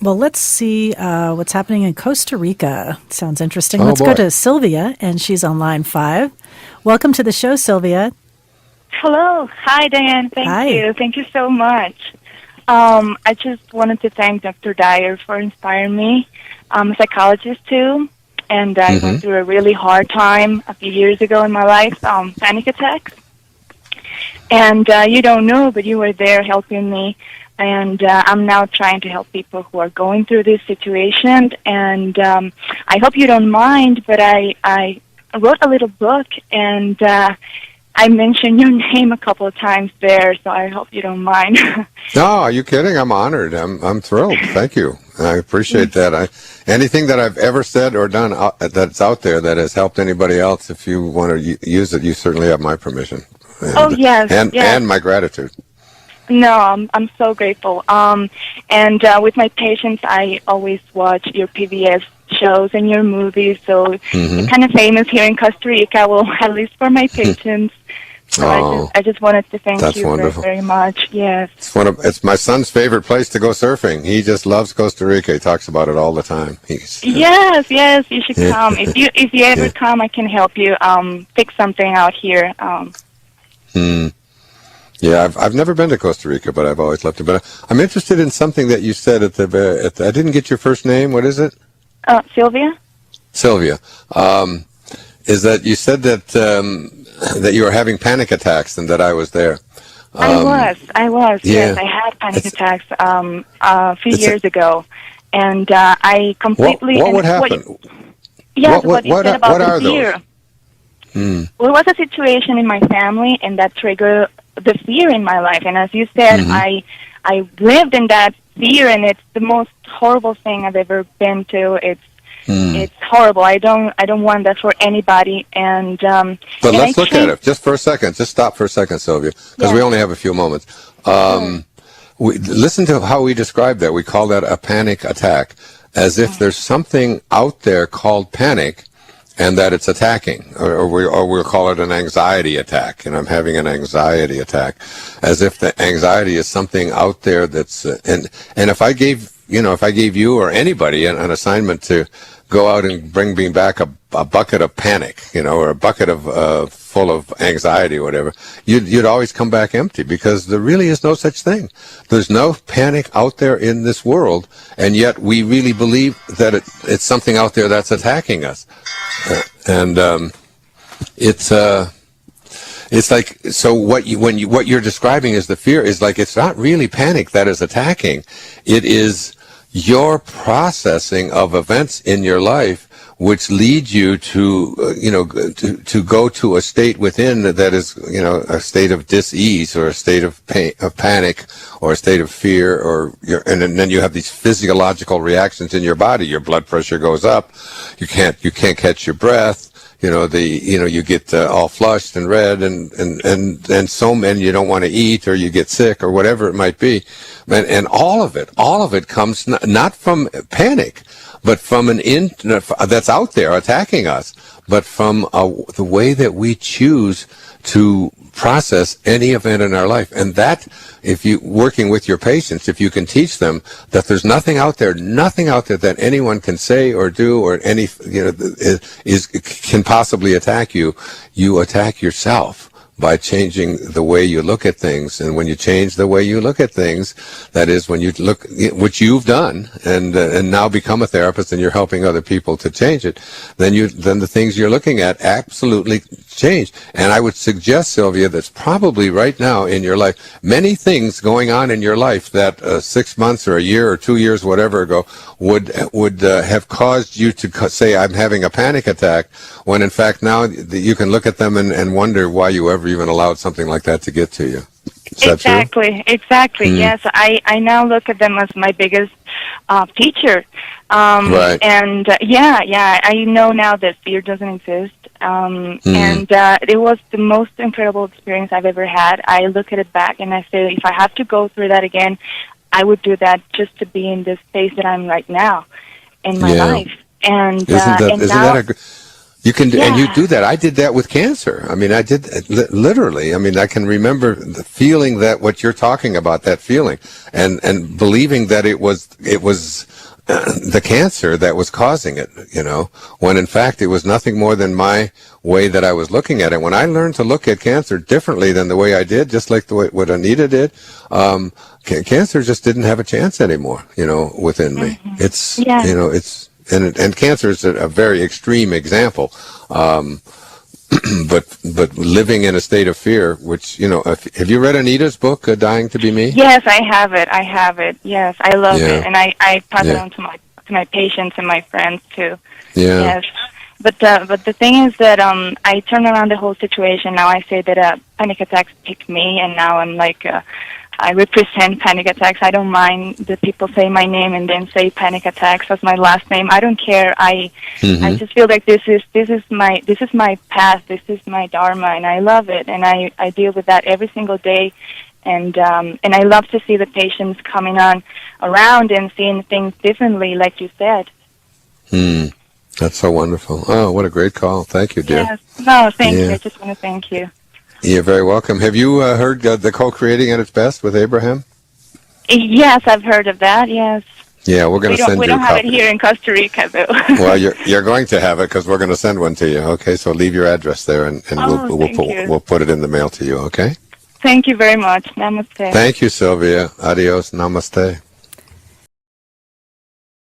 Well, let's see what's happening in Costa Rica. Sounds interesting. Oh, Let's boy. go to Silvia, and she's on line 5. Welcome to the show, Sylvia. Hello. Hi, Diane. Hi. Thank you. Thank you so much. I just wanted to thank Dr. Dyer for inspiring me. I'm a psychologist, too, and I went through a really hard time a few years ago in my life, panic attacks. And you don't know, but you were there helping me. And I'm now trying to help people who are going through this situation. And I hope you don't mind, but I wrote a little book, and I mentioned your name a couple of times there, so I hope you don't mind. No, are you kidding? I'm honored. I'm thrilled. Thank you. I appreciate that. Anything that I've ever said or done that's out there that has helped anybody else, if you want to use it, you certainly have my permission. And, yes. And my gratitude. No, I'm so grateful. And with my patients, I always watch your PBS shows and your movies, so you're kind of famous here in Costa Rica, well, at least for my patients. So I just wanted to thank you very, very much. Yes. It's my son's favorite place to go surfing. He just loves Costa Rica. He talks about it all the time. Yes, you should come. If you ever come, I can help you pick something out here. Yeah, I've never been to Costa Rica, but I've always loved it. But I'm interested in something that you said at the I didn't get your first name. What is it? Sylvia. Sylvia. Is that you said that that you were having panic attacks and that I was there? I was. Yeah. Yes, I had panic attacks a few years ago, and I completely. What would happen? What you said about the fear. Well, it was a situation in my family, and that triggered the fear in my life. And as you said, I lived in that fear, and it's the most horrible thing I've ever been to. It's horrible. I don't want that for anybody. And but let's look at it just for a second. Just stop for a second, Sylvia, because we only have a few moments. Listen to how we describe that. We call that a panic attack, as if there's something out there called panic, and that it's attacking, or we'll call it an anxiety attack, and I'm having an anxiety attack, as if the anxiety is something out there that's, and if I gave you or anybody an assignment to go out and bring me back a bucket of panic, or a bucket of full of anxiety or whatever, you'd always come back empty, because there really is no such thing. There's no panic out there in this world, and yet we really believe that it's something out there that's attacking us. It's like, so what you're describing as the fear is like, it's not really panic that is attacking. It is your processing of events in your life which lead you to to go to a state within that is a state of dis-ease, or a state of pain, of panic, or a state of fear, and then you have these physiological reactions in your body. Your blood pressure goes up. You can't catch your breath. You get all flushed and red, and so many, you don't want to eat, or you get sick, or whatever it might be, and all of it comes not from panic, but from that's out there attacking us, but from the way that we choose to process any event in our life. And that, if you working with your patients, if you can teach them that there's nothing out there that anyone can say or do, or can possibly attack you, you attack yourself by changing the way you look at things. And when you change the way you look at things, that is when you look, which you've done, and now become a therapist, and you're helping other people to change it, then the things you're looking at absolutely change. And I would suggest, Sylvia, that's probably right now in your life, many things going on in your life that 6 months or a year or 2 years, whatever ago, would have caused you to say, I'm having a panic attack, when in fact now you can look at them and wonder why you ever even allowed something like that to get to you. Is that true? Exactly. Yes, I now look at them as my biggest teacher. Right. And I know now that fear doesn't exist. And it was the most incredible experience I've ever had. I look at it back and I say, if I have to go through that again, I would do that just to be in this space that I'm right now in my life. And You can, Yeah. and you do that. I did that with cancer. I mean, I did literally. I mean, I can remember the feeling that what you're talking about, that feeling, and believing that it was the cancer that was causing it. You know, when in fact it was nothing more than my way that I was looking at it. When I learned to look at cancer differently than the way I did, just like the way what Anita did, cancer just didn't have a chance anymore. You know, within me. It's Yeah. you know it's. And cancer is a very extreme example, but living in a state of fear, which, you know, have you read Anita's book, Dying to Be Me? Yes, I have it. Yes, I love Yeah. it, and I pass it Yeah. on to my patients and my friends too. Yeah. Yes, but the thing is that I turn around the whole situation. Now I say that panic attacks pick me, and now I'm like. I represent panic attacks. I don't mind that people say my name and then say panic attacks as my last name. I don't care. I just feel like this is my path. This is my dharma, and I love it. And I deal with that every single day. And I love to see the patients coming on around and seeing things differently, like you said. That's so wonderful. Oh, what a great call. Thank you, dear. Yes. No, thank you. I just want to thank you. You're very welcome. Have you heard the Co-Creating at its Best with Abraham? Yes, I've heard of that. Yes. Yeah, we're going to send you a copy. We don't have it here in Costa Rica, though. Well, you're going to have it because we're going to send one to you. Okay, so leave your address there, and we'll put it in the mail to you. Okay. Thank you very much. Namaste. Thank you, Silvia. Adios. Namaste.